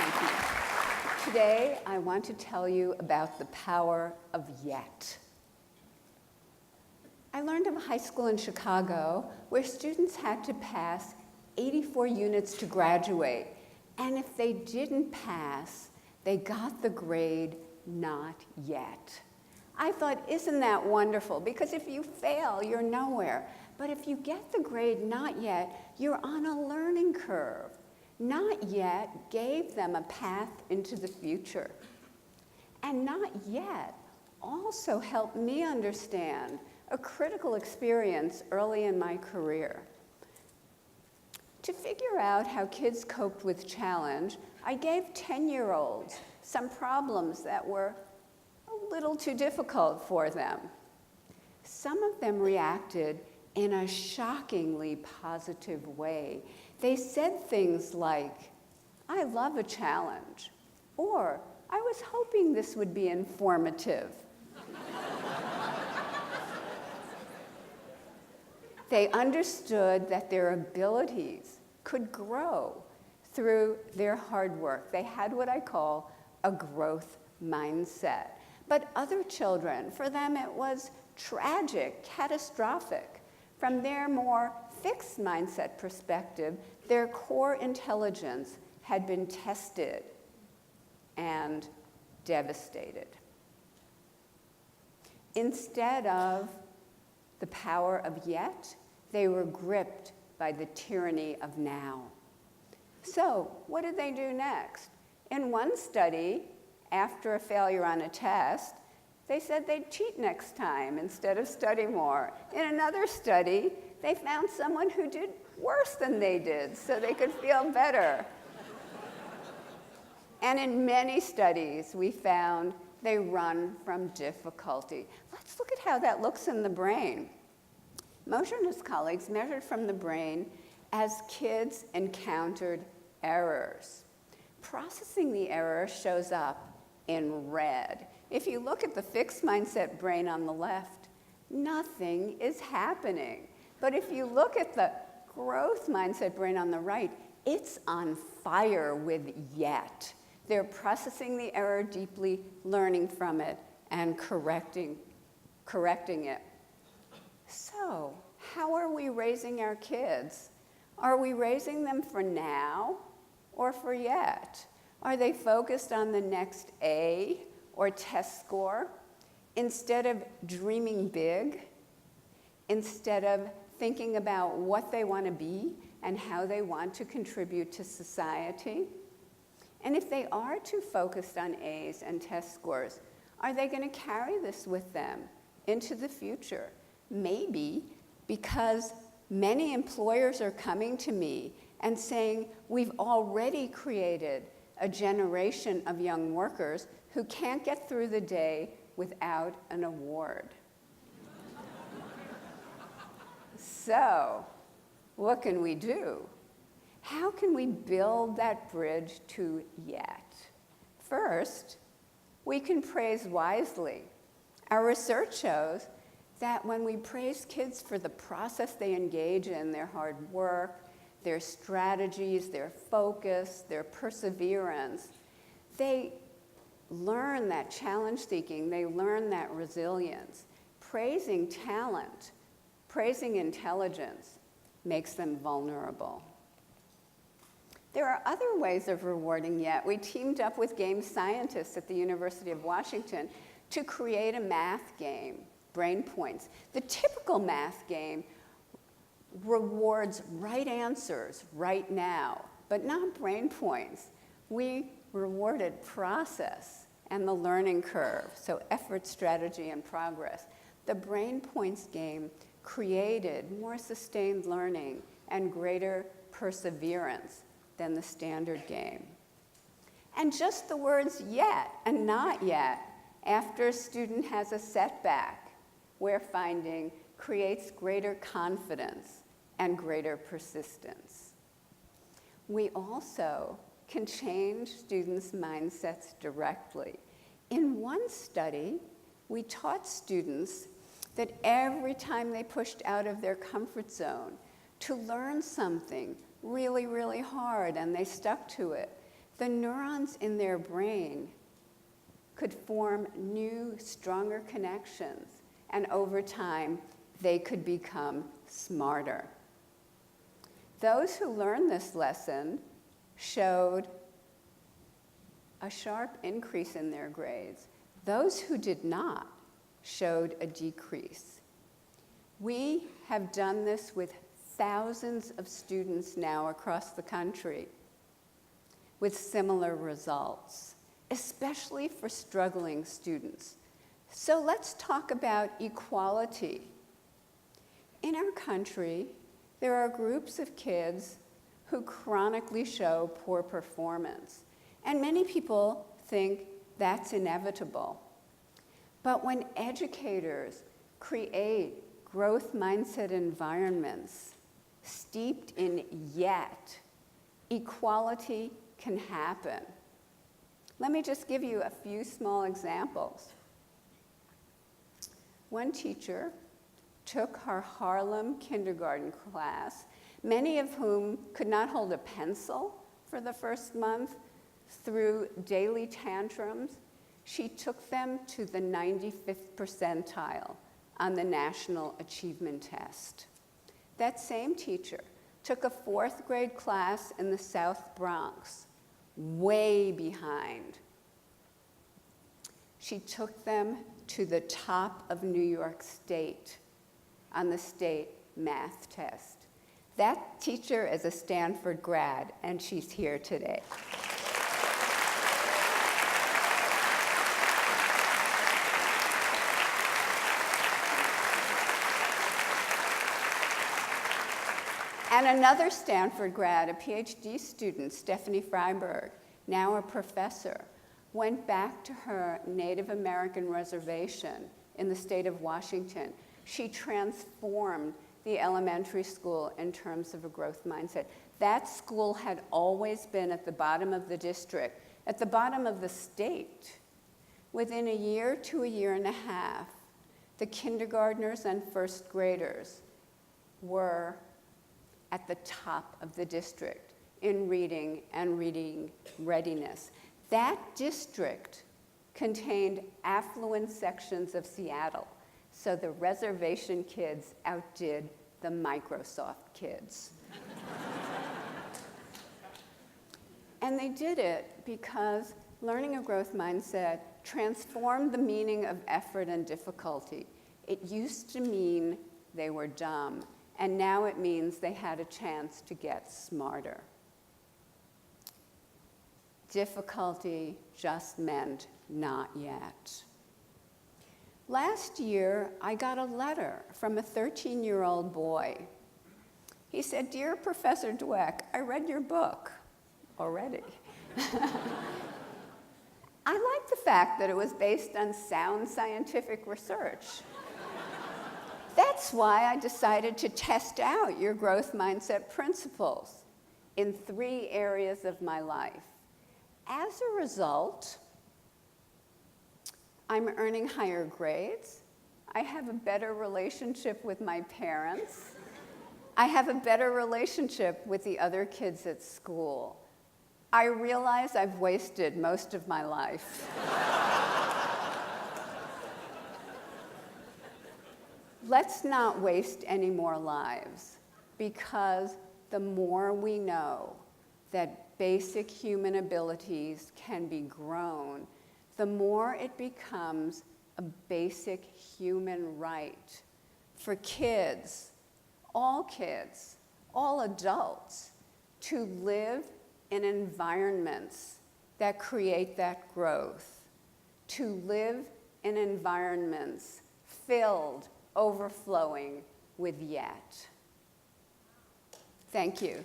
Thank you. Today, I want to tell you about the power of yet. I learned of a high school in Chicago where students had to pass 84 units to graduate, and if they didn't pass, they got the grade not yet. I thought, isn't that wonderful? Because if you fail, you're nowhere. But if you get the grade not yet, you're on a learning curve. Not yet gave them a path into the future. And not yet also helped me understand a critical experience early in my career. To figure out how kids coped with challenge, I gave 10-year-olds some problems that were a little too difficult for them. Some of them reacted in a shockingly positive way. They said things like, "I love a challenge," or "I was hoping this would be informative." They understood that their abilities could grow through their hard work. They had what I call a growth mindset. But other children, for them it was tragic, catastrophic. From their more fixed mindset perspective, their core intelligence had been tested and devastated. Instead of the power of yet, they were gripped by the tyranny of now. So, what did they do next? In one study, after a failure on a test, they said they'd cheat next time instead of study more. In another study, they found someone who did worse than they did so they could feel better. And in many studies, we found they run from difficulty. Let's look at how that looks in the brain. Mosher and his colleagues measured from the brain as kids encountered errors. Processing the error shows up in red. If you look at the fixed mindset brain on the left, nothing is happening. But if you look at the growth mindset brain on the right, it's on fire with yet. They're processing the error deeply, learning from it, and correcting it. So, how are we raising our kids? Are we raising them for now or for yet? Are they focused on the next A or test score instead of dreaming big, instead of thinking about what they want to be and how they want to contribute to society? And if they are too focused on A's and test scores, are they going to carry this with them into the future? Maybe because many employers are coming to me and saying, we've already created a generation of young workers who can't get through the day without an award. So, what can we do? How can we build that bridge to yet? First, we can praise wisely. Our research shows that when we praise kids for the process they engage in, their hard work, their strategies, their focus, their perseverance, they learn that challenge seeking, they learn that resilience. Praising talent, praising intelligence makes them vulnerable. There are other ways of rewarding yet. We teamed up with game scientists at the University of Washington to create a math game, Brain Points. The typical math game rewards right answers right now, but not brain points. We rewarded process and the learning curve, so effort, strategy, and progress. The Brain Points game created more sustained learning and greater perseverance than the standard game. And just the words yet and not yet after a student has a setback, we're finding creates greater confidence and greater persistence. We also can change students' mindsets directly. In one study, we taught students that every time they pushed out of their comfort zone to learn something really, really hard and they stuck to it, the neurons in their brain could form new, stronger connections, and over time, they could become smarter. Those who learned this lesson showed a sharp increase in their grades. Those who did not showed a decrease. We have done this with thousands of students now across the country with similar results, especially for struggling students. So let's talk about equality. In our country, there are groups of kids who chronically show poor performance, and many people think that's inevitable. But when educators create growth mindset environments steeped in yet, equality can happen. Let me just give you a few small examples. One teacher took her Harlem kindergarten class, many of whom could not hold a pencil for the first month, through daily tantrums. She took them to the 95th percentile on the National Achievement Test. That same teacher took a 4th grade class in the South Bronx, way behind. She took them to the top of New York State on the state math test. That teacher is a Stanford grad, and she's here today. And another Stanford grad, a PhD student, Stephanie Freiberg, now a professor, went back to her Native American reservation in the state of Washington. She transformed the elementary school in terms of a growth mindset. That school had always been at the bottom of the district, at the bottom of the state. Within a year to a year and a half, the kindergartners and first graders were at the top of the district in reading and reading readiness. That district contained affluent sections of Seattle, so the reservation kids outdid the Microsoft kids. And they did it because learning a growth mindset transformed the meaning of effort and difficulty. It used to mean they were dumb, and now it means they had a chance to get smarter. Difficulty just meant not yet. Last year, I got a letter from a 13-year-old boy. He said, "Dear Professor Dweck, I read your book already." I like the fact that it was based on sound scientific research. That's why I decided to test out your growth mindset principles in 3 areas of my life. As a result, I'm earning higher grades. I have a better relationship with my parents. I have a better relationship with the other kids at school. I realize I've wasted most of my life. Let's not waste any more lives, because the more we know that basic human abilities can be grown, the more it becomes a basic human right for kids, all adults, to live in environments that create that growth, to live in environments filled, overflowing with yet. Thank you.